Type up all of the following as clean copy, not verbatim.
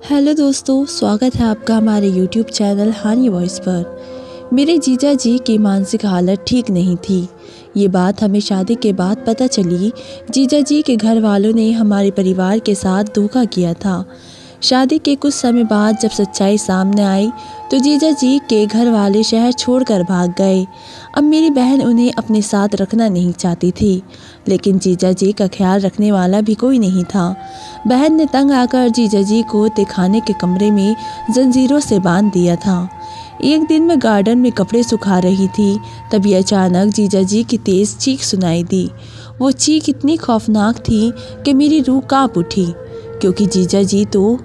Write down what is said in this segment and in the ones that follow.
Hello दोस्तों, स्वागत है आपका हमारे YouTube चैनल हानी वॉइस पर। मेरे जीजा जी की मानसिक हालत ठीक नहीं थी। ये बात हमें शादी के बाद पता चली। जीजा जी के घर वालों ने हमारे परिवार के साथ धोखा किया था। शादी के कुछ समय बाद जब सच्चाई सामने आई तो जीजा जी के घर वाले शहर छोड़कर भाग गए। अब मेरी बहन उन्हें अपने साथ रखना नहीं चाहती थी, लेकिन जीजा जी का ख्याल रखने वाला भी कोई नहीं था। बहन ने तंग आकर जीजा जी को तहखाने के कमरे में जंजीरों से बांध दिया था। एक दिन मैं गार्डन में कपड़े सुखा रही थी, तभी अचानक जीजा जी की तेज़ चीख सुनाई दी। वो चीख इतनी खौफनाक थी कि मेरी रूह कांप उठी, क्योंकि जीजा जी तो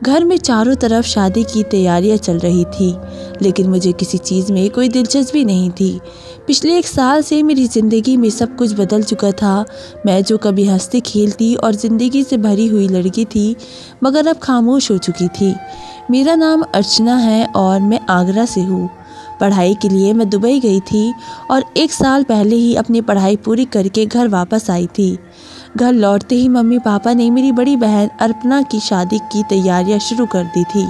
घर में चारों तरफ शादी की तैयारियां चल रही थी, लेकिन मुझे किसी चीज़ में कोई दिलचस्पी नहीं थी। पिछले 1 साल से मेरी ज़िंदगी में सब कुछ बदल चुका था। मैं जो कभी हंसती खेलती और ज़िंदगी से भरी हुई लड़की थी, मगर अब खामोश हो चुकी थी। मेरा नाम अर्चना है और मैं आगरा से हूँ। पढ़ाई के लिए मैं दुबई गई थी और 1 साल पहले ही अपनी पढ़ाई पूरी करके घर वापस आई थी। घर लौटते ही मम्मी पापा ने मेरी बड़ी बहन अर्पना की शादी की तैयारियां शुरू कर दी थी।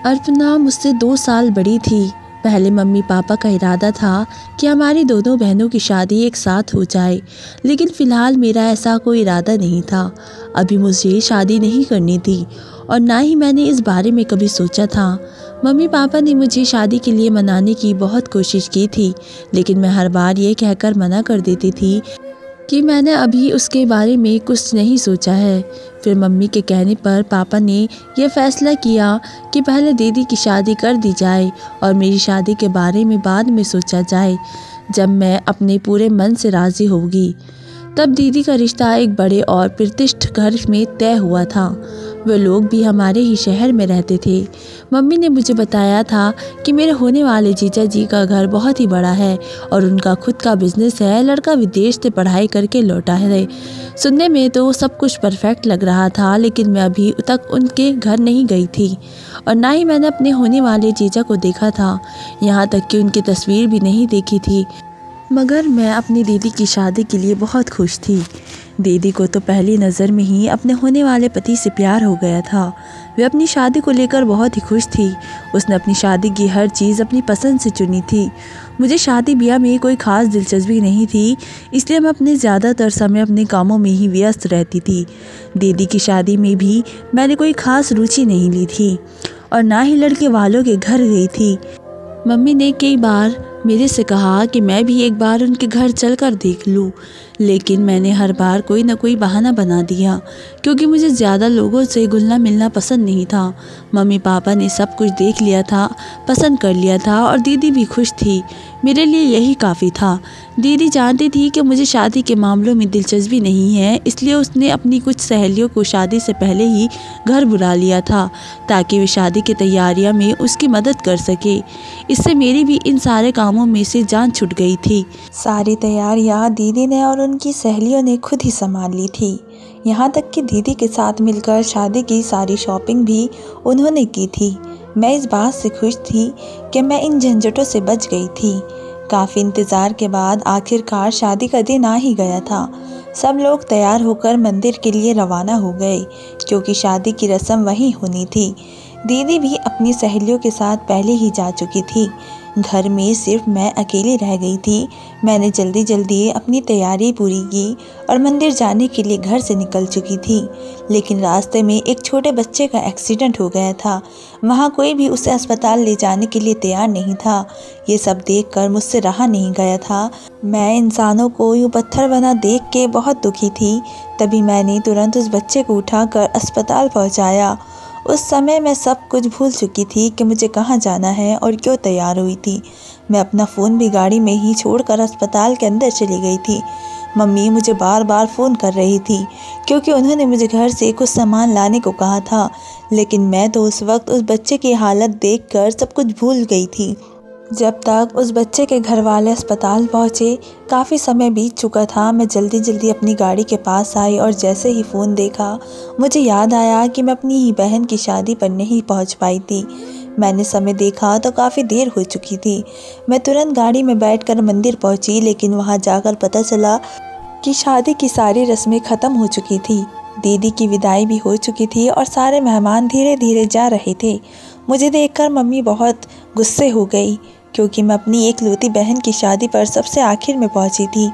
अर्पना मुझसे 2 साल बड़ी थी। पहले मम्मी पापा का इरादा था कि हमारी दोनों बहनों की शादी एक साथ हो जाए, लेकिन फ़िलहाल मेरा ऐसा कोई इरादा नहीं था। अभी मुझे शादी नहीं करनी थी और ना ही मैंने इस बारे में कभी सोचा था। मम्मी पापा ने मुझे शादी के लिए मनाने की बहुत कोशिश की थी, लेकिन मैं हर बार ये कहकर मना कर देती थी कि मैंने अभी उसके बारे में कुछ नहीं सोचा है। फिर मम्मी के कहने पर पापा ने यह फ़ैसला किया कि पहले दीदी की शादी कर दी जाए और मेरी शादी के बारे में बाद में सोचा जाए, जब मैं अपने पूरे मन से राज़ी होगी। तब दीदी का रिश्ता एक बड़े और प्रतिष्ठित घर में तय हुआ था। वे लोग भी हमारे ही शहर में रहते थे। मम्मी ने मुझे बताया था कि मेरे होने वाले जीजा जी का घर बहुत ही बड़ा है और उनका खुद का बिजनेस है। लड़का विदेश से पढ़ाई करके लौटा है। सुनने में तो सब कुछ परफेक्ट लग रहा था, लेकिन मैं अभी तक उनके घर नहीं गई थी और ना ही मैंने अपने होने वाले जीजा को देखा था। यहाँ तक कि उनकी तस्वीर भी नहीं देखी थी। मगर मैं अपनी दीदी की शादी के लिए बहुत खुश थी। दीदी को तो पहली नज़र में ही अपने होने वाले पति से प्यार हो गया था। वे अपनी शादी को लेकर बहुत ही खुश थी। उसने अपनी शादी की हर चीज़ अपनी पसंद से चुनी थी। मुझे शादी ब्याह में कोई ख़ास दिलचस्पी नहीं थी, इसलिए मैं अपने ज़्यादातर समय अपने कामों में ही व्यस्त रहती थी। दीदी की शादी में भी मैंने कोई ख़ास रुचि नहीं ली थी और ना ही लड़के वालों के घर गई थी। मम्मी ने कई बार मेरे से कहा कि मैं भी एक बार उनके घर चलकर देख लूं, लेकिन मैंने हर बार कोई ना कोई बहाना बना दिया, क्योंकि मुझे ज़्यादा लोगों से घुलना मिलना पसंद नहीं था। मम्मी पापा ने सब कुछ देख लिया था, पसंद कर लिया था और दीदी भी खुश थी। मेरे लिए यही काफ़ी था। दीदी जानती थी कि मुझे शादी के मामलों में दिलचस्पी नहीं है, इसलिए उसने अपनी कुछ सहेलियों को शादी से पहले ही घर बुला लिया था, ताकि वे शादी की तैयारियां में उसकी मदद कर सके। इससे मेरी भी इन सारे कामों में से जान छूट गई थी। सारी तैयारियां दीदी ने और उनकी सहेलियों ने खुद ही संभाल ली थी। यहाँ तक कि दीदी के साथ मिलकर शादी की सारी शॉपिंग भी उन्होंने की थी। मैं इस बात से खुश थी कि मैं इन झंझटों से बच गई थी। काफ़ी इंतज़ार के बाद आखिरकार शादी का दिन आ ही गया था। सब लोग तैयार होकर मंदिर के लिए रवाना हो गए, क्योंकि शादी की रस्म वहीं होनी थी। दीदी भी अपनी सहेलियों के साथ पहले ही जा चुकी थी। घर में सिर्फ मैं अकेली रह गई थी। मैंने जल्दी जल्दी अपनी तैयारी पूरी की और मंदिर जाने के लिए घर से निकल चुकी थी, लेकिन रास्ते में एक छोटे बच्चे का एक्सीडेंट हो गया था। वहाँ कोई भी उसे अस्पताल ले जाने के लिए तैयार नहीं था। ये सब देखकर मुझसे रहा नहीं गया था। मैं इंसानों को यूँ पत्थर बना देख के बहुत दुखी थी। तभी मैंने तुरंत उस बच्चे को उठाकर अस्पताल पहुँचाया। उस समय मैं सब कुछ भूल चुकी थी कि मुझे कहाँ जाना है और क्यों तैयार हुई थी। मैं अपना फ़ोन भी गाड़ी में ही छोड़कर अस्पताल के अंदर चली गई थी। मम्मी मुझे बार बार फ़ोन कर रही थी, क्योंकि उन्होंने मुझे घर से कुछ सामान लाने को कहा था, लेकिन मैं तो उस वक्त उस बच्चे की हालत देखकर सब कुछ भूल गई थी। जब तक उस बच्चे के घर वाले अस्पताल पहुँचे, काफ़ी समय बीत चुका था। मैं जल्दी जल्दी अपनी गाड़ी के पास आई और जैसे ही फ़ोन देखा, मुझे याद आया कि मैं अपनी ही बहन की शादी पर नहीं पहुँच पाई थी। मैंने समय देखा तो काफ़ी देर हो चुकी थी। मैं तुरंत गाड़ी में बैठकर मंदिर पहुँची, लेकिन वहाँ जाकर पता चला कि शादी की सारी रस्में ख़त्म हो चुकी थी। दीदी की विदाई भी हो चुकी थी और सारे मेहमान धीरे धीरे जा रहे थे। मुझे देखकर मम्मी बहुत गुस्से हो गई क्योंकि मैं अपनी एकलौती बहन की शादी पर सबसे आखिर में पहुंची थी।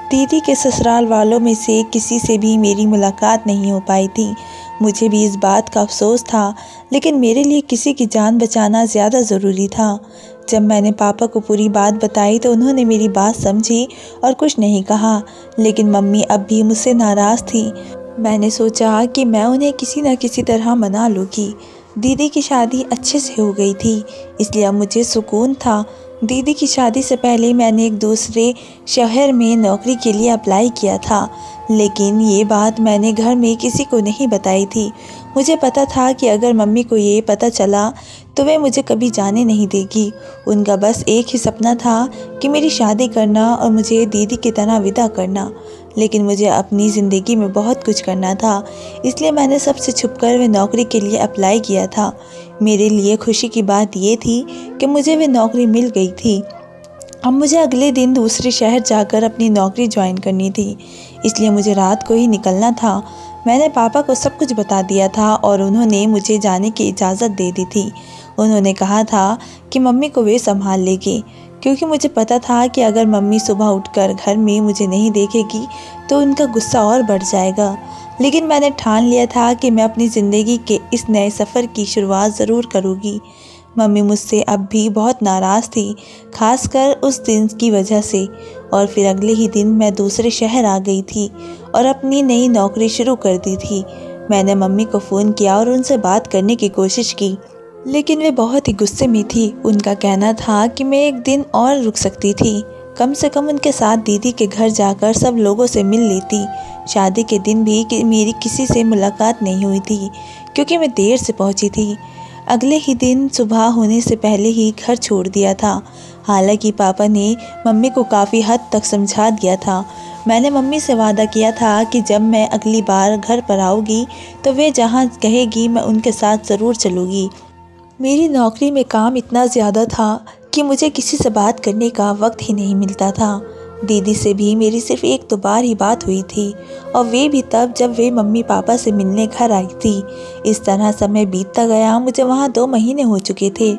दीदी के ससुराल वालों में से किसी से भी मेरी मुलाकात नहीं हो पाई थी। मुझे भी इस बात का अफसोस था, लेकिन मेरे लिए किसी की जान बचाना ज़्यादा ज़रूरी था। जब मैंने पापा को पूरी बात बताई तो उन्होंने मेरी बात समझी और कुछ नहीं कहा, लेकिन मम्मी अब भी मुझसे नाराज़ थी। मैंने सोचा कि मैं उन्हें किसी न किसी तरह मना लूँगी। दीदी की शादी अच्छे से हो गई थी, इसलिए अब मुझे सुकून था। दीदी की शादी से पहले मैंने एक दूसरे शहर में नौकरी के लिए अप्लाई किया था, लेकिन ये बात मैंने घर में किसी को नहीं बताई थी। मुझे पता था कि अगर मम्मी को ये पता चला तो वे मुझे कभी जाने नहीं देगी। उनका बस एक ही सपना था कि मेरी शादी करना और मुझे दीदी की तरह विदा करना, लेकिन मुझे अपनी ज़िंदगी में बहुत कुछ करना था, इसलिए मैंने सबसे छुपकर वे नौकरी के लिए अप्लाई किया था। मेरे लिए खुशी की बात ये थी कि मुझे वे नौकरी मिल गई थी। अब मुझे अगले दिन दूसरे शहर जाकर अपनी नौकरी ज्वाइन करनी थी, इसलिए मुझे रात को ही निकलना था। मैंने पापा को सब कुछ बता दिया था और उन्होंने मुझे जाने की इजाज़त दे दी थी। उन्होंने कहा था कि मम्मी को वे संभाल लेगी, क्योंकि मुझे पता था कि अगर मम्मी सुबह उठकर घर में मुझे नहीं देखेगी तो उनका गुस्सा और बढ़ जाएगा। लेकिन मैंने ठान लिया था कि मैं अपनी ज़िंदगी के इस नए सफ़र की शुरुआत ज़रूर करूँगी। मम्मी मुझसे अब भी बहुत नाराज़ थी, खासकर उस दिन की वजह से। और फिर अगले ही दिन मैं दूसरे शहर आ गई थी और अपनी नई नौकरी शुरू कर दी थी। मैंने मम्मी को फ़ोन किया और उनसे बात करने की कोशिश की, लेकिन वे बहुत ही गुस्से में थी। उनका कहना था कि मैं एक दिन और रुक सकती थी, कम से कम उनके साथ दीदी के घर जाकर सब लोगों से मिल लेती। शादी के दिन भी मेरी किसी से मुलाकात नहीं हुई थी, क्योंकि मैं देर से पहुंची थी। अगले ही दिन सुबह होने से पहले ही घर छोड़ दिया था। हालांकि पापा ने मम्मी को काफ़ी हद तक समझा दिया था। मैंने मम्मी से वादा किया था कि जब मैं अगली बार घर पर आऊँगी तो वे जहाँ कहेगी मैं उनके साथ ज़रूर चलूँगी। मेरी नौकरी में काम इतना ज़्यादा था कि मुझे किसी से बात करने का वक्त ही नहीं मिलता था। दीदी से भी मेरी सिर्फ एक दो बार ही बात हुई थी, और वे भी तब जब वे मम्मी पापा से मिलने घर आई थी। इस तरह समय बीतता गया। मुझे वहाँ 2 महीने हो चुके थे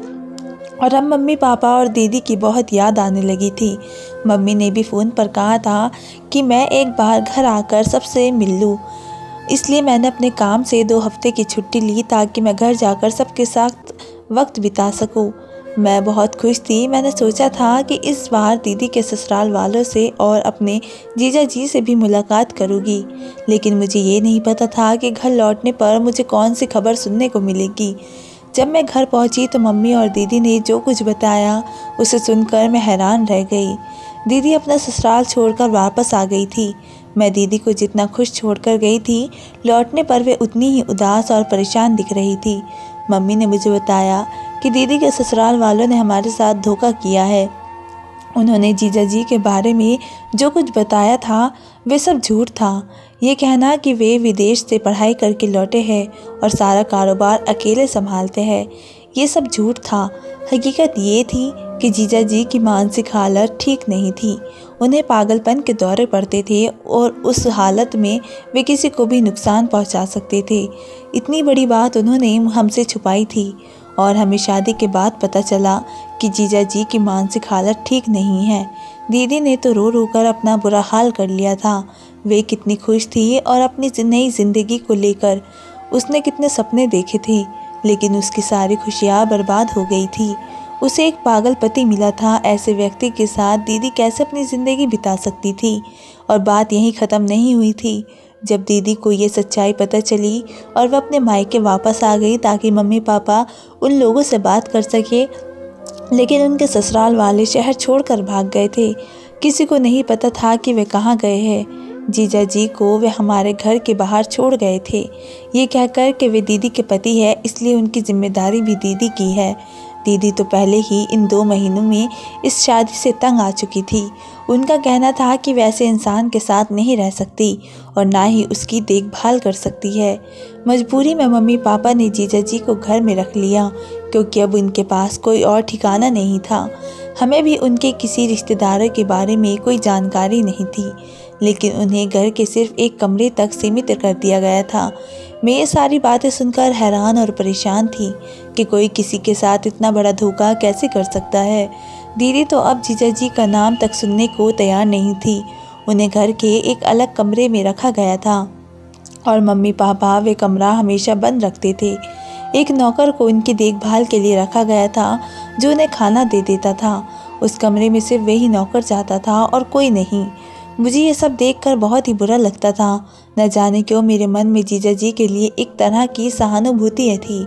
और अब मम्मी पापा और दीदी की बहुत याद आने लगी थी। मम्मी ने भी फ़ोन पर कहा था कि मैं एक बार घर आकर सबसे मिल लूँ, इसलिए मैंने अपने काम से 2 हफ्ते की छुट्टी ली ताकि मैं घर जाकर सबके साथ वक्त बिता सकूं। मैं बहुत खुश थी। मैंने सोचा था कि इस बार दीदी के ससुराल वालों से और अपने जीजा जी से भी मुलाकात करूंगी, लेकिन मुझे ये नहीं पता था कि घर लौटने पर मुझे कौन सी खबर सुनने को मिलेगी। जब मैं घर पहुंची तो मम्मी और दीदी ने जो कुछ बताया उसे सुनकर मैं हैरान रह गई। दीदी अपना ससुराल छोड़कर वापस आ गई थी। मैं दीदी को जितना खुश छोड़कर गई थी, लौटने पर वे उतनी ही उदास और परेशान दिख रही थी। मम्मी ने मुझे बताया कि दीदी के ससुराल वालों ने हमारे साथ धोखा किया है। उन्होंने जीजा जी के बारे में जो कुछ बताया था वे सब झूठ था। ये कहना कि वे विदेश से पढ़ाई करके लौटे हैं और सारा कारोबार अकेले संभालते हैं, ये सब झूठ था। हकीकत ये थी कि जीजा जी की मानसिक हालत ठीक नहीं थी। उन्हें पागलपन के दौरे पड़ते थे और उस हालत में वे किसी को भी नुकसान पहुंचा सकते थे। इतनी बड़ी बात उन्होंने हमसे छुपाई थी और हमें शादी के बाद पता चला कि जीजा जी की मानसिक हालत ठीक नहीं है। दीदी ने तो रो रो कर अपना बुरा हाल कर लिया था। वे कितनी खुश थी और अपनी नई ज़िंदगी को लेकर उसने कितने सपने देखे थे, लेकिन उसकी सारी खुशियाँ बर्बाद हो गई थी। उसे एक पागल पति मिला था। ऐसे व्यक्ति के साथ दीदी कैसे अपनी ज़िंदगी बिता सकती थी? और बात यहीं ख़त्म नहीं हुई थी। जब दीदी को ये सच्चाई पता चली और वह अपने मायके वापस आ गई ताकि मम्मी पापा उन लोगों से बात कर सके, लेकिन उनके ससुराल वाले शहर छोड़कर भाग गए थे। किसी को नहीं पता था कि वे कहाँ गए हैं। जीजा जी को वे हमारे घर के बाहर छोड़ गए थे, ये कहकर कि वे दीदी के पति है, इसलिए उनकी जिम्मेदारी भी दीदी की है। दीदी तो पहले ही इन 2 महीनों में इस शादी से तंग आ चुकी थी। उनका कहना था कि वैसे इंसान के साथ नहीं रह सकती और ना ही उसकी देखभाल कर सकती है। मजबूरी में मम्मी पापा ने जीजा जी को घर में रख लिया, क्योंकि अब उनके पास कोई और ठिकाना नहीं था। हमें भी उनके किसी रिश्तेदारों के बारे में कोई जानकारी नहीं थी। लेकिन उन्हें घर के सिर्फ एक कमरे तक सीमित कर दिया गया था। मैं ये सारी बातें सुनकर हैरान और परेशान थी कि कोई किसी के साथ इतना बड़ा धोखा कैसे कर सकता है। दीदी तो अब जीजा जी का नाम तक सुनने को तैयार नहीं थी। उन्हें घर के एक अलग कमरे में रखा गया था और मम्मी पापा वे कमरा हमेशा बंद रखते थे। एक नौकर को उनकी देखभाल के लिए रखा गया था जो उन्हें खाना दे देता था। उस कमरे में सिर्फ वही नौकर जाता था और कोई नहीं। मुझे ये सब देखकर बहुत ही बुरा लगता था। न जाने क्यों मेरे मन में जीजा जी के लिए एक तरह की सहानुभूति थी।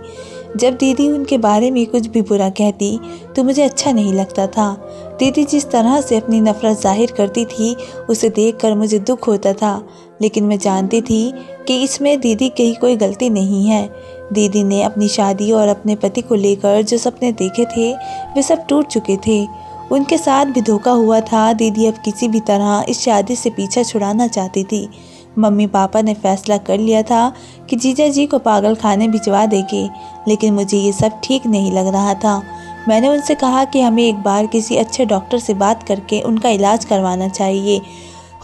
जब दीदी उनके बारे में कुछ भी बुरा कहती तो मुझे अच्छा नहीं लगता था। दीदी जिस तरह से अपनी नफरत जाहिर करती थी उसे देखकर मुझे दुख होता था, लेकिन मैं जानती थी कि इसमें दीदी की कोई गलती नहीं है। दीदी ने अपनी शादी और अपने पति को लेकर जो सपने देखे थे वे सब टूट चुके थे। उनके साथ भी धोखा हुआ था। दीदी अब किसी भी तरह इस शादी से पीछा छुड़ाना चाहती थी। मम्मी पापा ने फैसला कर लिया था कि जीजा जी को पागल खाने भिजवा देंगे, लेकिन मुझे ये सब ठीक नहीं लग रहा था। मैंने उनसे कहा कि हमें एक बार किसी अच्छे डॉक्टर से बात करके उनका इलाज करवाना चाहिए।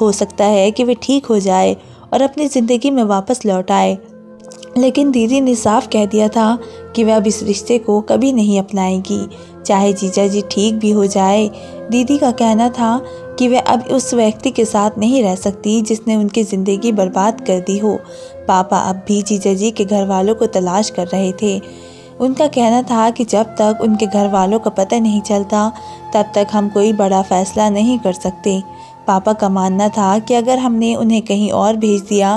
हो सकता है कि वे ठीक हो जाए और अपनी ज़िंदगी में वापस लौट आए। लेकिन दीदी ने साफ कह दिया था कि वह अब इस रिश्ते को कभी नहीं अपनाएगी, चाहे जीजा जी ठीक भी हो जाए। दीदी का कहना था कि वह अब उस व्यक्ति के साथ नहीं रह सकती जिसने उनकी ज़िंदगी बर्बाद कर दी हो। पापा अब भी जीजा जी के घर वालों को तलाश कर रहे थे। उनका कहना था कि जब तक उनके घर वालों का पता नहीं चलता तब तक हम कोई बड़ा फैसला नहीं कर सकते। पापा का मानना था कि अगर हमने उन्हें कहीं और भेज दिया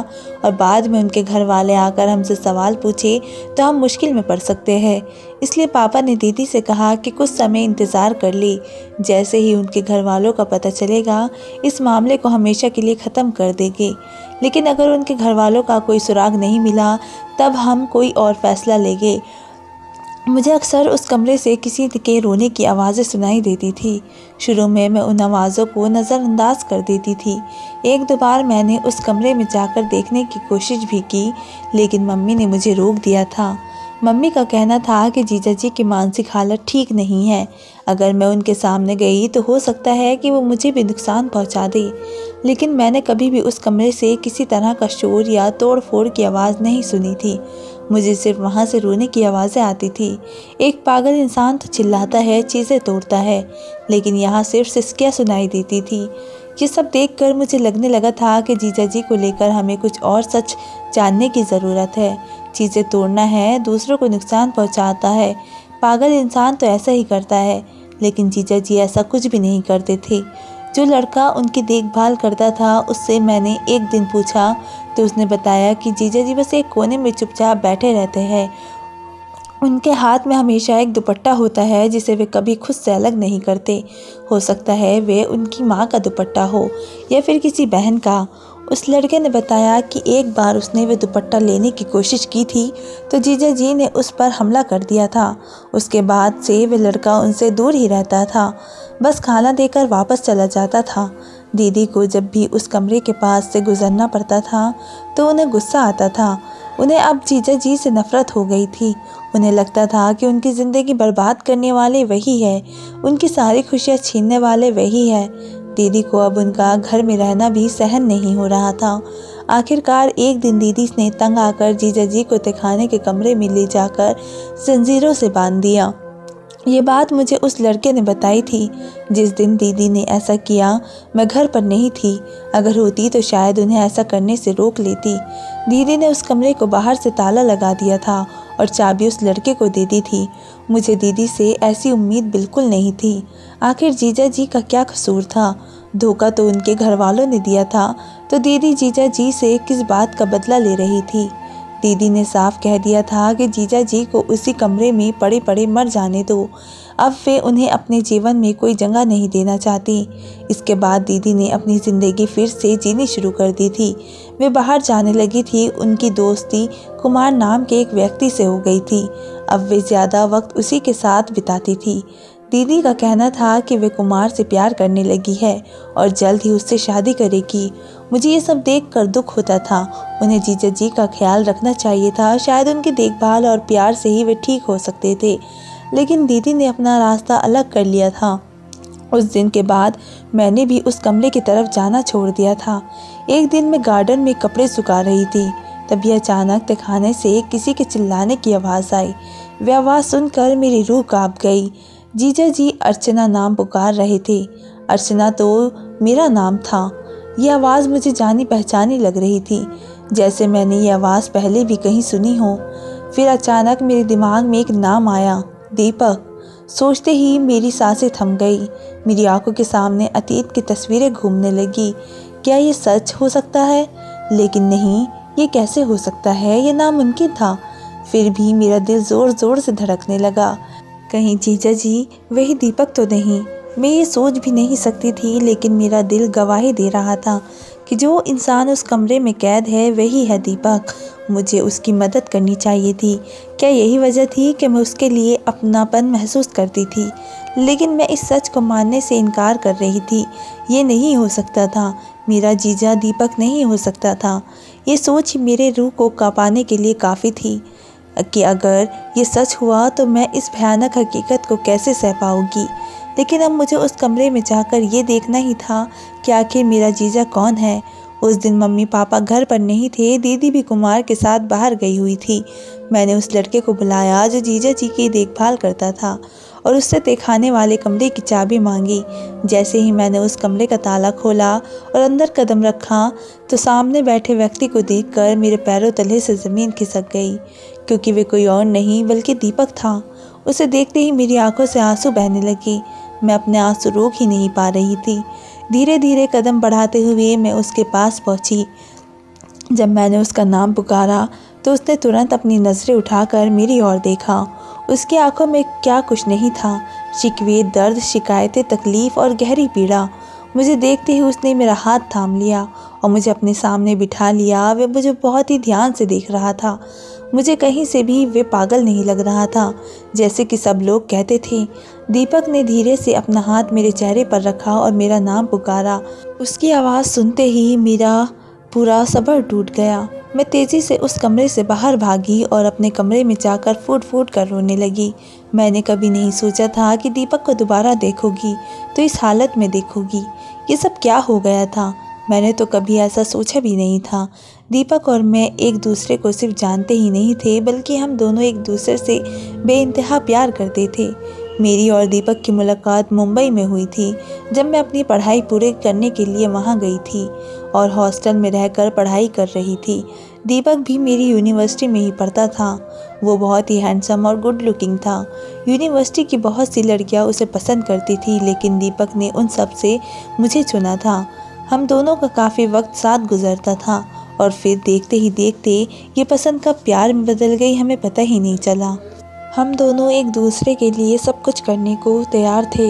और बाद में उनके घर वाले आकर हमसे सवाल पूछे तो हम मुश्किल में पड़ सकते हैं। इसलिए पापा ने दीदी से कहा कि कुछ समय इंतज़ार कर ले। जैसे ही उनके घर वालों का पता चलेगा इस मामले को हमेशा के लिए ख़त्म कर देंगे। लेकिन अगर उनके घर वालों का कोई सुराग नहीं मिला तब हम कोई और फैसला लेंगे। मुझे अक्सर उस कमरे से किसी के रोने की आवाज़ें सुनाई देती थी। शुरू में मैं उन आवाज़ों को नज़रअंदाज कर देती थी। एक दो बार मैंने उस कमरे में जाकर देखने की कोशिश भी की, लेकिन मम्मी ने मुझे रोक दिया था। मम्मी का कहना था कि जीजा जी की मानसिक हालत ठीक नहीं है। अगर मैं उनके सामने गई तो हो सकता है कि वो मुझे भी नुकसान पहुंचा दे। लेकिन मैंने कभी भी उस कमरे से किसी तरह का शोर या तोड़ फोड़ की आवाज़ नहीं सुनी थी। मुझे सिर्फ वहाँ से रोने की आवाज़ें आती थी। एक पागल इंसान तो चिल्लाता है, चीज़ें तोड़ता है, लेकिन यहाँ सिर्फ सिसकियाँ सुनाई देती थी। ये सब देखकर मुझे लगने लगा था कि जीजा जी को लेकर हमें कुछ और सच जानने की ज़रूरत है। चीज़ें तोड़ना है, दूसरों को नुकसान पहुँचाता है। पागल इंसान तो ऐसा ही करता है, लेकिन जीजा जी ऐसा कुछ भी नहीं करते थे। जो लड़का उनकी देखभाल करता था उससे मैंने एक दिन पूछा तो उसने बताया कि जीजा जी बस एक कोने में चुपचाप बैठे रहते हैं। उनके हाथ में हमेशा एक दुपट्टा होता है जिसे वे कभी खुद से अलग नहीं करते। हो सकता है वे उनकी माँ का दुपट्टा हो या फिर किसी बहन का। उस लड़के ने बताया कि एक बार उसने वे दुपट्टा लेने की कोशिश की थी तो जीजा जी ने उस पर हमला कर दिया था। उसके बाद से वे लड़का उनसे दूर ही रहता था, बस खाना देकर वापस चला जाता था। दीदी को जब भी उस कमरे के पास से गुजरना पड़ता था तो उन्हें गुस्सा आता था। उन्हें अब जीजा जी से नफरत हो गई थी। उन्हें लगता था कि उनकी ज़िंदगी बर्बाद करने वाले वही है, उनकी सारी खुशियाँ छीनने वाले वही है। दीदी को अब उनका घर में रहना भी सहन नहीं हो रहा था। आखिरकार एक दिन दीदी ने तंग आकर जीजा जी को तहखाने के कमरे में ले जाकर जंजीरों से बांध दिया। ये बात मुझे उस लड़के ने बताई थी। जिस दिन दीदी ने ऐसा किया मैं घर पर नहीं थी। अगर होती तो शायद उन्हें ऐसा करने से रोक लेती। दीदी ने उस कमरे को बाहर से ताला लगा दिया था और चाबी उस लड़के को दे दी थी। मुझे दीदी से ऐसी उम्मीद बिल्कुल नहीं थी। आखिर जीजा जी का क्या कसूर था? धोखा तो उनके घर वालों ने दिया था, तो दीदी जीजा जी से किस बात का बदला ले रही थी? दीदी ने साफ कह दिया था कि जीजा जी को उसी कमरे में पड़े पड़े मर जाने दो। अब वे उन्हें अपने जीवन में कोई जगह नहीं देना चाहती। इसके बाद दीदी ने अपनी ज़िंदगी फिर से जीनी शुरू कर दी थी। वे बाहर जाने लगी थी। उनकी दोस्ती कुमार नाम के एक व्यक्ति से हो गई थी। अब वे ज़्यादा वक्त उसी के साथ बिताती थी। दीदी का कहना था कि वे कुमार से प्यार करने लगी है और जल्द ही उससे शादी करेगी। मुझे ये सब देखकर दुख होता था। उन्हें जीजा जी का ख्याल रखना चाहिए था। शायद उनकी देखभाल और प्यार से ही वे ठीक हो सकते थे। लेकिन दीदी ने अपना रास्ता अलग कर लिया था। उस दिन के बाद मैंने भी उस कमरे की तरफ जाना छोड़ दिया था। एक दिन मैं गार्डन में कपड़े सुखा रही थी, तभी अचानक तहखाने से किसी के चिल्लाने की आवाज़ आई। वह आवाज़ सुनकर मेरी रूह कांप गई। जीजा जी अर्चना नाम पुकार रहे थे। अर्चना तो मेरा नाम था। यह आवाज़ मुझे जानी पहचानी लग रही थी, जैसे मैंने ये आवाज़ पहले भी कहीं सुनी हो। फिर अचानक मेरे दिमाग में एक नाम आया, दीपक। सोचते ही मेरी सांसें थम गई। मेरी आंखों के सामने अतीत की तस्वीरें घूमने लगी। क्या ये सच हो सकता है? लेकिन नहीं, ये कैसे हो सकता है? ये नामुमकिन था। फिर भी मेरा दिल ज़ोर ज़ोर से धड़कने लगा। कहीं जीजा जी वही दीपक तो नहीं? मैं ये सोच भी नहीं सकती थी, लेकिन मेरा दिल गवाही दे रहा था कि जो इंसान उस कमरे में कैद है वही है दीपक। मुझे उसकी मदद करनी चाहिए थी। क्या यही वजह थी कि मैं उसके लिए अपनापन महसूस करती थी? लेकिन मैं इस सच को मानने से इनकार कर रही थी। ये नहीं हो सकता था। मेरा जीजा दीपक नहीं हो सकता था। ये सोच ही मेरे रूह को कांपाने के लिए काफ़ी थी कि अगर ये सच हुआ तो मैं इस भयानक हकीकत को कैसे सह पाऊंगी। लेकिन अब मुझे उस कमरे में जाकर ये देखना ही था कि आखिर मेरा जीजा कौन है। उस दिन मम्मी पापा घर पर नहीं थे। दीदी भी कुमार के साथ बाहर गई हुई थी। मैंने उस लड़के को बुलाया जो जीजा जी की देखभाल करता था और उससे तहखाने वाले कमरे की चाबी मांगी। जैसे ही मैंने उस कमरे का ताला खोला और अंदर कदम रखा तो सामने बैठे व्यक्ति को देखकर मेरे पैरों तले से ज़मीन खिसक गई, क्योंकि वे कोई और नहीं बल्कि दीपक था। उसे देखते ही मेरी आंखों से आंसू बहने लगे। मैं अपने आंसू रोक ही नहीं पा रही थी। धीरे धीरे कदम बढ़ाते हुए मैं उसके पास पहुंची। जब मैंने उसका नाम पुकारा तो उसने तुरंत अपनी नज़रें उठाकर मेरी ओर देखा। उसकी आंखों में क्या कुछ नहीं था, शिकवे, दर्द, शिकायतें, तकलीफ़ और गहरी पीड़ा। मुझे देखते ही उसने मेरा हाथ थाम लिया और मुझे अपने सामने बिठा लिया। वह मुझे बहुत ही ध्यान से देख रहा था। मुझे कहीं से भी वे पागल नहीं लग रहा था, जैसे कि सब लोग कहते थे। दीपक ने धीरे से अपना हाथ मेरे चेहरे पर रखा और मेरा नाम पुकारा। उसकी आवाज़ सुनते ही मेरा पूरा सब्र टूट गया। मैं तेज़ी से उस कमरे से बाहर भागी और अपने कमरे में जाकर फूट फूट कर रोने लगी। मैंने कभी नहीं सोचा था कि दीपक को दोबारा देखूंगी तो इस हालत में देखूंगी। ये सब क्या हो गया था? मैंने तो कभी ऐसा सोचा भी नहीं था। दीपक और मैं एक दूसरे को सिर्फ जानते ही नहीं थे, बल्कि हम दोनों एक दूसरे से बेइंतहा प्यार करते थे। मेरी और दीपक की मुलाकात मुंबई में हुई थी, जब मैं अपनी पढ़ाई पूरी करने के लिए वहाँ गई थी और हॉस्टल में रहकर पढ़ाई कर रही थी। दीपक भी मेरी यूनिवर्सिटी में ही पढ़ता था। वो बहुत ही हैंडसम और गुड लुकिंग था। यूनिवर्सिटी की बहुत सी लड़कियाँ उसे पसंद करती थी, लेकिन दीपक ने उन सब से मुझे चुना था। हम दोनों का काफ़ी वक्त साथ गुजरता था और फिर देखते ही देखते ये पसंद कब प्यार में बदल गई हमें पता ही नहीं चला। हम दोनों एक दूसरे के लिए सब कुछ करने को तैयार थे।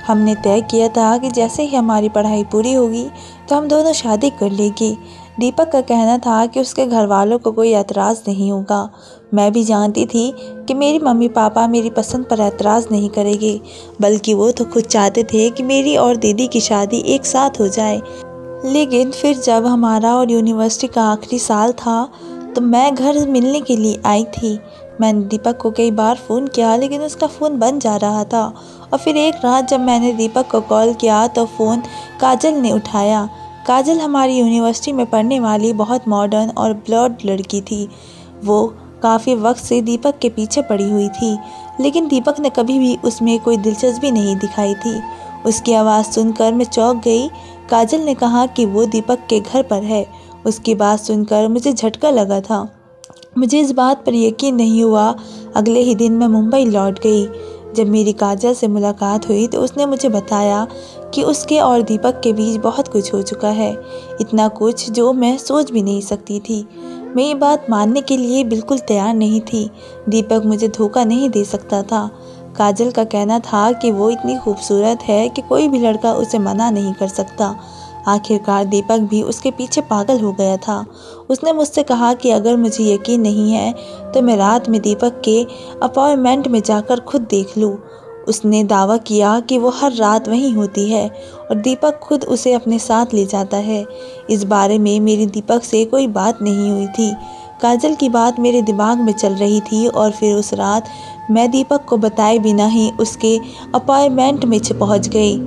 हमने तय किया था कि जैसे ही हमारी पढ़ाई पूरी होगी तो हम दोनों शादी कर लेंगे। दीपक का कहना था कि उसके घर वालों को कोई एतराज़ नहीं होगा। मैं भी जानती थी कि मेरी मम्मी पापा मेरी पसंद पर एतराज़ नहीं करेंगे, बल्कि वो तो खुद चाहते थे कि मेरी और दीदी की शादी एक साथ हो जाए। लेकिन फिर जब हमारा और यूनिवर्सिटी का आखिरी साल था तो मैं घर मिलने के लिए आई थी। मैंने दीपक को कई बार फ़ोन किया, लेकिन उसका फ़ोन बंद जा रहा था। और फिर एक रात जब मैंने दीपक को कॉल किया तो फ़ोन काजल ने उठाया। काजल हमारी यूनिवर्सिटी में पढ़ने वाली बहुत मॉडर्न और ब्लॉन्ड लड़की थी। वो काफ़ी वक्त से दीपक के पीछे पड़ी हुई थी, लेकिन दीपक ने कभी भी उसमें कोई दिलचस्पी नहीं दिखाई थी। उसकी आवाज़ सुनकर मैं चौंक गई। काजल ने कहा कि वो दीपक के घर पर है। उसकी बात सुनकर मुझे झटका लगा था। मुझे इस बात पर यकीन नहीं हुआ। अगले ही दिन मैं मुंबई लौट गई। जब मेरी काजल से मुलाकात हुई तो उसने मुझे बताया कि उसके और दीपक के बीच बहुत कुछ हो चुका है। इतना कुछ जो मैं सोच भी नहीं सकती थी। मैं ये बात मानने के लिए बिल्कुल तैयार नहीं थी। दीपक मुझे धोखा नहीं दे सकता था। काजल का कहना था कि वो इतनी खूबसूरत है कि कोई भी लड़का उसे मना नहीं कर सकता। आखिरकार दीपक भी उसके पीछे पागल हो गया था। उसने मुझसे कहा कि अगर मुझे यकीन नहीं है तो मैं रात में दीपक के अपार्टमेंट में जाकर खुद देख लूँ। उसने दावा किया कि वो हर रात वहीं होती है और दीपक खुद उसे अपने साथ ले जाता है। इस बारे में मेरी दीपक से कोई बात नहीं हुई थी। काजल की बात मेरे दिमाग में चल रही थी और फिर उस रात मैं दीपक को बताए बिना ही उसके अपार्टमेंट में पहुंच गई।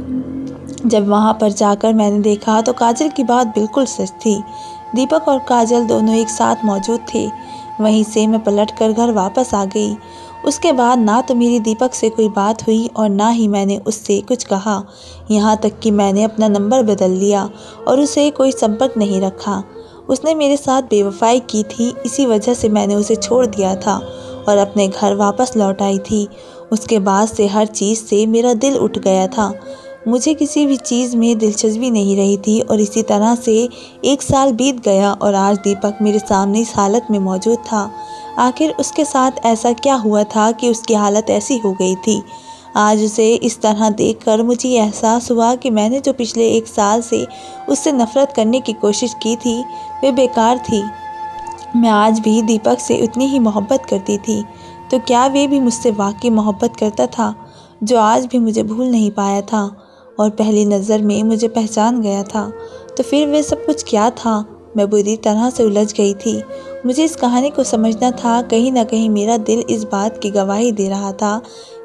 जब वहाँ पर जाकर मैंने देखा तो काजल की बात बिल्कुल सच थी। दीपक और काजल दोनों एक साथ मौजूद थे। वहीं से मैं पलटकर घर वापस आ गई। उसके बाद ना तो मेरी दीपक से कोई बात हुई और ना ही मैंने उससे कुछ कहा। यहाँ तक कि मैंने अपना नंबर बदल लिया और उसे कोई संपर्क नहीं रखा। उसने मेरे साथ बेवफाई की थी, इसी वजह से मैंने उसे छोड़ दिया था और अपने घर वापस लौट आई थी। उसके बाद से हर चीज़ से मेरा दिल उठ गया था। मुझे किसी भी चीज़ में दिलचस्पी नहीं रही थी और इसी तरह से 1 साल बीत गया और आज दीपक मेरे सामने इस हालत में मौजूद था। आखिर उसके साथ ऐसा क्या हुआ था कि उसकी हालत ऐसी हो गई थी। आज उसे इस तरह देखकर मुझे एहसास हुआ कि मैंने जो पिछले 1 साल से उससे नफ़रत करने की कोशिश की थी वे बेकार थी। मैं आज भी दीपक से उतनी ही मोहब्बत करती थी, तो क्या वे भी मुझसे वाकई मोहब्बत करता था, जो आज भी मुझे भूल नहीं पाया था और पहली नज़र में मुझे पहचान गया था। तो फिर वे सब कुछ क्या था? मैं बुरी तरह से उलझ गई थी। मुझे इस कहानी को समझना था। कहीं ना कहीं मेरा दिल इस बात की गवाही दे रहा था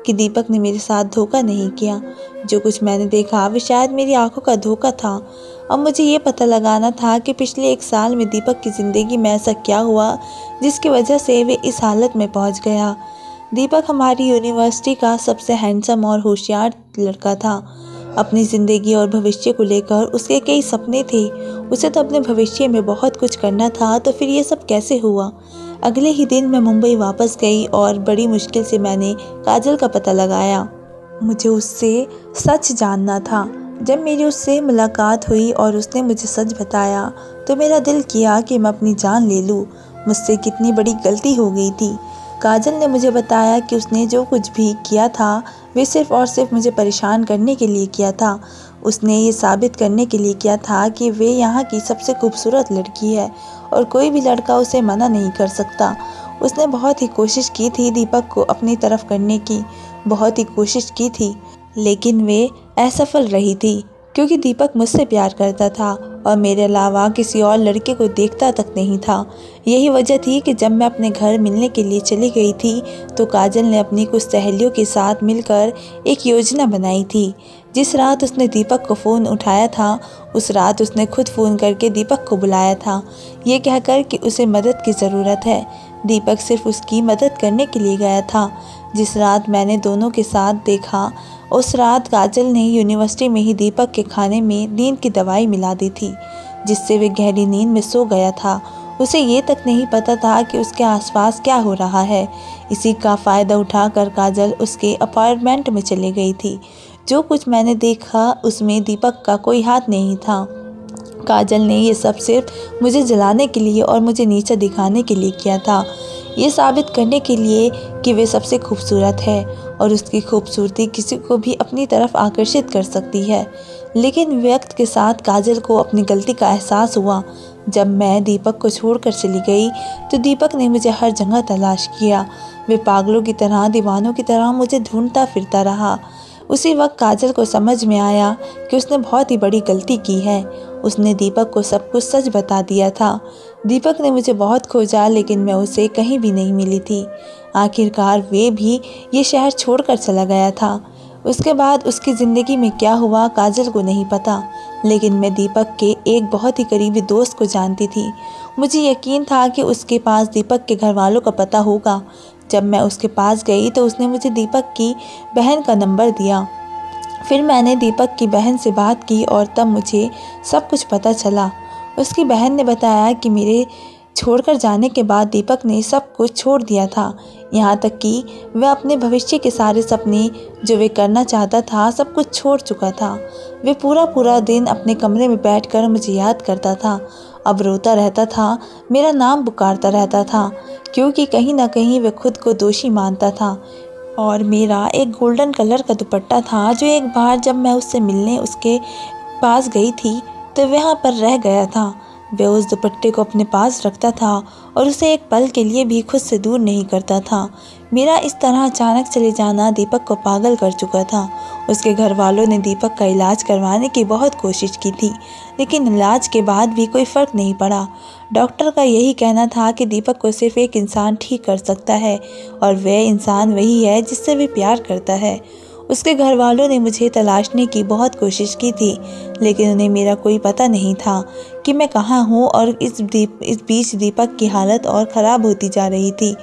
कि दीपक ने मेरे साथ धोखा नहीं किया। जो कुछ मैंने देखा वो शायद मेरी आंखों का धोखा था। अब मुझे ये पता लगाना था कि पिछले 1 साल में दीपक की ज़िंदगी में ऐसा क्या हुआ जिसकी वजह से वे इस हालत में पहुंच गया। दीपक हमारी यूनिवर्सिटी का सबसे हैंडसम और होशियार लड़का था। अपनी ज़िंदगी और भविष्य को लेकर उसके कई सपने थे। उसे तो अपने भविष्य में बहुत कुछ करना था, तो फिर ये सब कैसे हुआ? अगले ही दिन मैं मुंबई वापस गई और बड़ी मुश्किल से मैंने काजल का पता लगाया। मुझे उससे सच जानना था। जब मेरी उससे मुलाकात हुई और उसने मुझे सच बताया तो मेरा दिल किया कि मैं अपनी जान ले लूँ। मुझसे कितनी बड़ी गलती हो गई थी। काजल ने मुझे बताया कि उसने जो कुछ भी किया था वे सिर्फ़ और सिर्फ मुझे परेशान करने के लिए किया था। उसने ये साबित करने के लिए किया था कि वे यहाँ की सबसे खूबसूरत लड़की है और कोई भी लड़का उसे मना नहीं कर सकता। उसने बहुत ही कोशिश की थी दीपक को अपनी तरफ करने की, बहुत ही कोशिश की थी, लेकिन वे असफल रही थी क्योंकि दीपक मुझसे प्यार करता था और मेरे अलावा किसी और लड़के को देखता तक नहीं था। यही वजह थी कि जब मैं अपने घर मिलने के लिए चली गई थी तो काजल ने अपनी कुछ सहेलियों के साथ मिलकर एक योजना बनाई थी। जिस रात उसने दीपक को फ़ोन उठाया था उस रात उसने खुद फ़ोन करके दीपक को बुलाया था, ये कहकर कि उसे मदद की ज़रूरत है। दीपक सिर्फ उसकी मदद करने के लिए गया था। जिस रात मैंने दोनों के साथ देखा उस रात काजल ने यूनिवर्सिटी में ही दीपक के खाने में नींद की दवाई मिला दी थी, जिससे वे गहरी नींद में सो गया था। उसे ये तक नहीं पता था कि उसके आसपास क्या हो रहा है। इसी का फ़ायदा उठाकर काजल उसके अपार्टमेंट में चली गई थी। जो कुछ मैंने देखा उसमें दीपक का कोई हाथ नहीं था। काजल ने ये सब सिर्फ मुझे जलाने के लिए और मुझे नीचा दिखाने के लिए किया था, ये साबित करने के लिए कि वे सबसे खूबसूरत है और उसकी खूबसूरती किसी को भी अपनी तरफ आकर्षित कर सकती है। लेकिन वक्त के साथ काजल को अपनी गलती का एहसास हुआ। जब मैं दीपक को छोड़कर चली गई तो दीपक ने मुझे हर जगह तलाश किया। वे पागलों की तरह, दीवानों की तरह मुझे ढूंढता फिरता रहा। उसी वक्त काजल को समझ में आया कि उसने बहुत ही बड़ी गलती की है। उसने दीपक को सब कुछ सच बता दिया था। दीपक ने मुझे बहुत खोजा लेकिन मैं उसे कहीं भी नहीं मिली थी। आखिरकार वे भी ये शहर छोड़कर चला गया था। उसके बाद उसकी ज़िंदगी में क्या हुआ काजल को नहीं पता, लेकिन मैं दीपक के एक बहुत ही करीबी दोस्त को जानती थी। मुझे यकीन था कि उसके पास दीपक के घर वालों का पता होगा। जब मैं उसके पास गई तो उसने मुझे दीपक की बहन का नंबर दिया। फिर मैंने दीपक की बहन से बात की और तब मुझे सब कुछ पता चला। उसकी बहन ने बताया कि मेरे छोड़कर जाने के बाद दीपक ने सब कुछ छोड़ दिया था, यहाँ तक कि वह अपने भविष्य के सारे सपने जो वे करना चाहता था सब कुछ छोड़ चुका था। वे पूरा दिन अपने कमरे में बैठकर मुझे याद करता था। अब रोता रहता था, मेरा नाम पुकारता रहता था, क्योंकि कहीं ना कहीं वह खुद को दोषी मानता था। और मेरा एक गोल्डन कलर का दुपट्टा था जो एक बार जब मैं उससे मिलने उसके पास गई थी तो वहाँ पर रह गया था। वह उस दुपट्टे को अपने पास रखता था और उसे एक पल के लिए भी खुद से दूर नहीं करता था। मेरा इस तरह अचानक चले जाना दीपक को पागल कर चुका था। उसके घर वालों ने दीपक का इलाज करवाने की बहुत कोशिश की थी, लेकिन इलाज के बाद भी कोई फ़र्क नहीं पड़ा। डॉक्टर का यही कहना था कि दीपक को सिर्फ एक इंसान ठीक कर सकता है और वह इंसान वही है जिससे वे प्यार करता है। उसके घर वालों ने मुझे तलाशने की बहुत कोशिश की थी, लेकिन उन्हें मेरा कोई पता नहीं था कि मैं कहाँ हूँ। और इस बीच दीपक की हालत और ख़राब होती जा रही थी।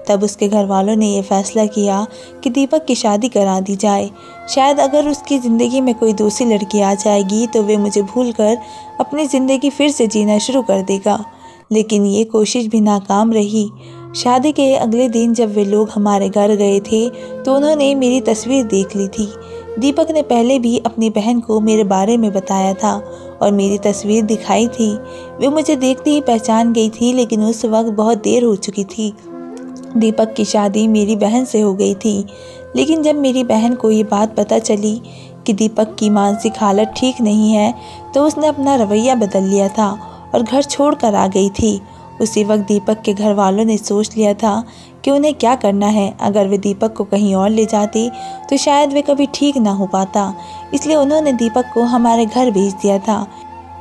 तब उसके घर वालों ने ये फ़ैसला किया कि दीपक की शादी करा दी जाए। शायद अगर उसकी ज़िंदगी में कोई दूसरी लड़की आ जाएगी तो वे मुझे भूलकर अपनी ज़िंदगी फिर से जीना शुरू कर देगा। लेकिन ये कोशिश भी नाकाम रही। शादी के अगले दिन जब वे लोग हमारे घर गए थे तो उन्होंने मेरी तस्वीर देख ली थी। दीपक ने पहले भी अपनी बहन को मेरे बारे में बताया था और मेरी तस्वीर दिखाई थी। वे मुझे देखते ही पहचान गई थी, लेकिन उस वक्त बहुत देर हो चुकी थी। दीपक की शादी मेरी बहन से हो गई थी, लेकिन जब मेरी बहन को ये बात पता चली कि दीपक की मानसिक हालत ठीक नहीं है तो उसने अपना रवैया बदल लिया था और घर छोड़कर आ गई थी। उसी वक्त दीपक के घर वालों ने सोच लिया था कि उन्हें क्या करना है। अगर वे दीपक को कहीं और ले जाती तो शायद वे कभी ठीक ना हो पाता। इसलिए उन्होंने दीपक को हमारे घर भेज दिया था,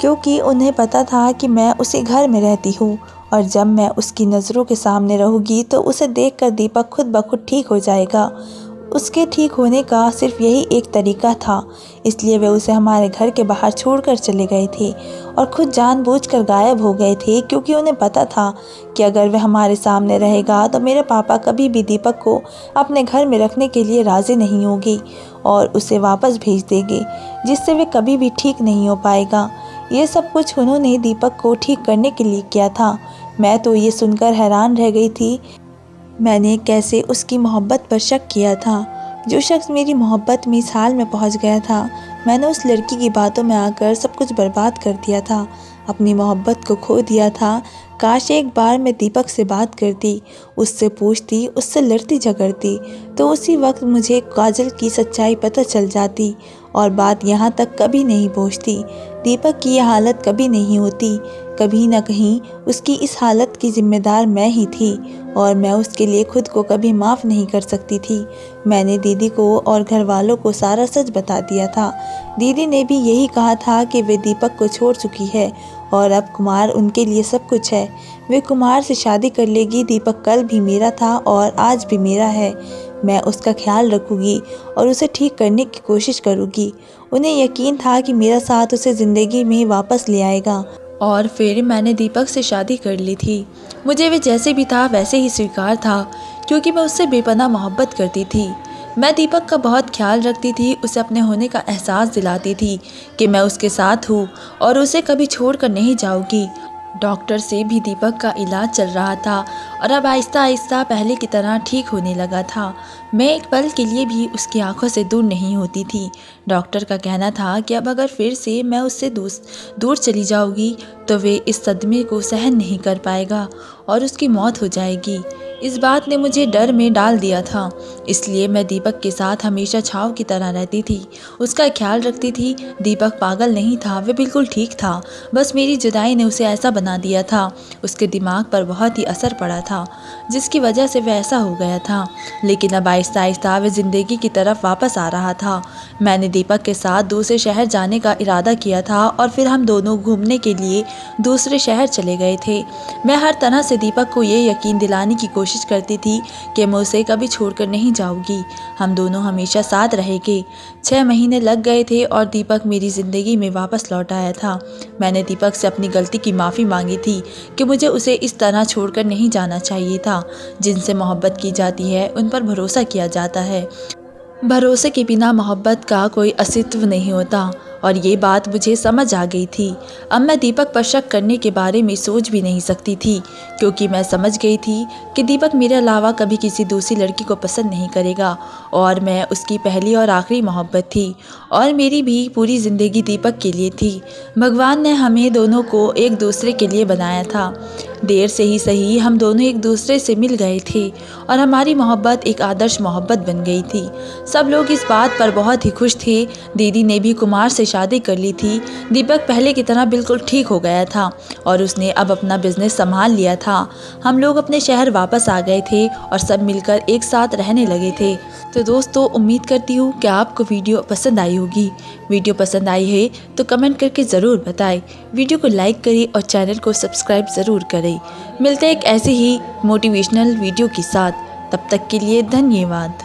क्योंकि उन्हें पता था कि मैं उसी घर में रहती हूँ और जब मैं उसकी नज़रों के सामने रहूँगी तो उसे देखकर दीपक खुद ब खुद ठीक हो जाएगा। उसके ठीक होने का सिर्फ यही एक तरीका था, इसलिए वे उसे हमारे घर के बाहर छोड़कर चले गए थे और खुद जानबूझकर गायब हो गए थे, क्योंकि उन्हें पता था कि अगर वे हमारे सामने रहेगा तो मेरे पापा कभी भी दीपक को अपने घर में रखने के लिए राज़ी नहीं होगी और उसे वापस भेज देंगे, जिससे वे कभी भी ठीक नहीं हो पाएगा। ये सब कुछ उन्होंने दीपक को ठीक करने के लिए किया था। मैं तो ये सुनकर हैरान रह गई थी। मैंने कैसे उसकी मोहब्बत पर शक किया था। जो शख्स मेरी मोहब्बत में इस हाल में पहुंच गया था, मैंने उस लड़की की बातों में आकर सब कुछ बर्बाद कर दिया था, अपनी मोहब्बत को खो दिया था। काश एक बार मैं दीपक से बात करती, उससे पूछती, उससे लड़ती झगड़ती, तो उसी वक्त मुझे काजल की सच्चाई पता चल जाती और बात यहाँ तक कभी नहीं पहुँचती। दीपक की यह हालत कभी नहीं होती। कभी न कहीं उसकी इस हालत की जिम्मेदार मैं ही थी और मैं उसके लिए खुद को कभी माफ़ नहीं कर सकती थी। मैंने दीदी को और घर वालों को सारा सच बता दिया था। दीदी ने भी यही कहा था कि वे दीपक को छोड़ चुकी है और अब कुमार उनके लिए सब कुछ है। वे कुमार से शादी कर लेगी। दीपक कल भी मेरा था और आज भी मेरा है। मैं उसका ख्याल रखूँगी और उसे ठीक करने की कोशिश करूँगी। उन्हें यकीन था कि मेरा साथ उसे ज़िंदगी में वापस ले आएगा। और फिर मैंने दीपक से शादी कर ली थी। मुझे वे जैसे भी था वैसे ही स्वीकार था, क्योंकि मैं उससे बेपनाह मोहब्बत करती थी। मैं दीपक का बहुत ख्याल रखती थी, उसे अपने होने का एहसास दिलाती थी कि मैं उसके साथ हूँ और उसे कभी छोड़कर नहीं जाऊँगी। डॉक्टर से भी दीपक का इलाज चल रहा था और अब आहिस्ता आहिस्ता पहले की तरह ठीक होने लगा था। मैं एक पल के लिए भी उसकी आंखों से दूर नहीं होती थी। डॉक्टर का कहना था कि अब अगर फिर से मैं उससे दूर चली जाऊंगी तो वे इस सदमे को सहन नहीं कर पाएगा और उसकी मौत हो जाएगी। इस बात ने मुझे डर में डाल दिया था, इसलिए मैं दीपक के साथ हमेशा छाव की तरह रहती थी, उसका ख्याल रखती थी। दीपक पागल नहीं था, वह बिल्कुल ठीक था। बस मेरी जुदाई ने उसे ऐसा बना दिया था। उसके दिमाग पर बहुत ही असर पड़ा था, जिसकी वजह से वह ऐसा हो गया था। लेकिन अब आहिस्ता आहिस्ता वह ज़िंदगी की तरफ वापस आ रहा था। मैंने दीपक के साथ दूसरे शहर जाने का इरादा किया था और फिर हम दोनों घूमने के लिए दूसरे शहर चले गए थे। मैं हर तरह से दीपक को ये यकीन दिलाने की कोशिश करती थी कि मैं उसे कभी छोड़कर नहीं जाऊंगी, हम दोनों हमेशा साथ रहेंगे। 6 महीने लग गए थे और दीपक मेरी ज़िंदगी में वापस लौट आया था। मैंने दीपक से अपनी गलती की माफ़ी मांगी थी कि मुझे उसे इस तरह छोड़कर नहीं जाना चाहिए था। जिनसे मोहब्बत की जाती है उन पर भरोसा किया जाता है। भरोसे के बिना मोहब्बत का कोई अस्तित्व नहीं होता और ये बात मुझे समझ आ गई थी। अब मैं दीपक पर शक करने के बारे में सोच भी नहीं सकती थी, क्योंकि मैं समझ गई थी कि दीपक मेरे अलावा कभी किसी दूसरी लड़की को पसंद नहीं करेगा और मैं उसकी पहली और आखिरी मोहब्बत थी और मेरी भी पूरी ज़िंदगी दीपक के लिए थी। भगवान ने हमें दोनों को एक दूसरे के लिए बनाया था। देर से ही सही हम दोनों एक दूसरे से मिल गए थे और हमारी मोहब्बत एक आदर्श मोहब्बत बन गई थी। सब लोग इस बात पर बहुत ही खुश थे। दीदी ने भी कुमार से शादी कर ली थी। दीपक पहले की तरह बिल्कुल ठीक हो गया था और उसने अब अपना बिजनेस संभाल लिया था। हम लोग अपने शहर वापस आ गए थे और सब मिलकर एक साथ रहने लगे थे। तो दोस्तों, उम्मीद करती हूँ कि आपको वीडियो पसंद आई होगी। वीडियो पसंद आई है तो कमेंट करके ज़रूर बताएं। वीडियो को लाइक करें और चैनल को सब्सक्राइब ज़रूर करें। मिलते हैं एक ऐसे ही मोटिवेशनल वीडियो के साथ। तब तक के लिए धन्यवाद।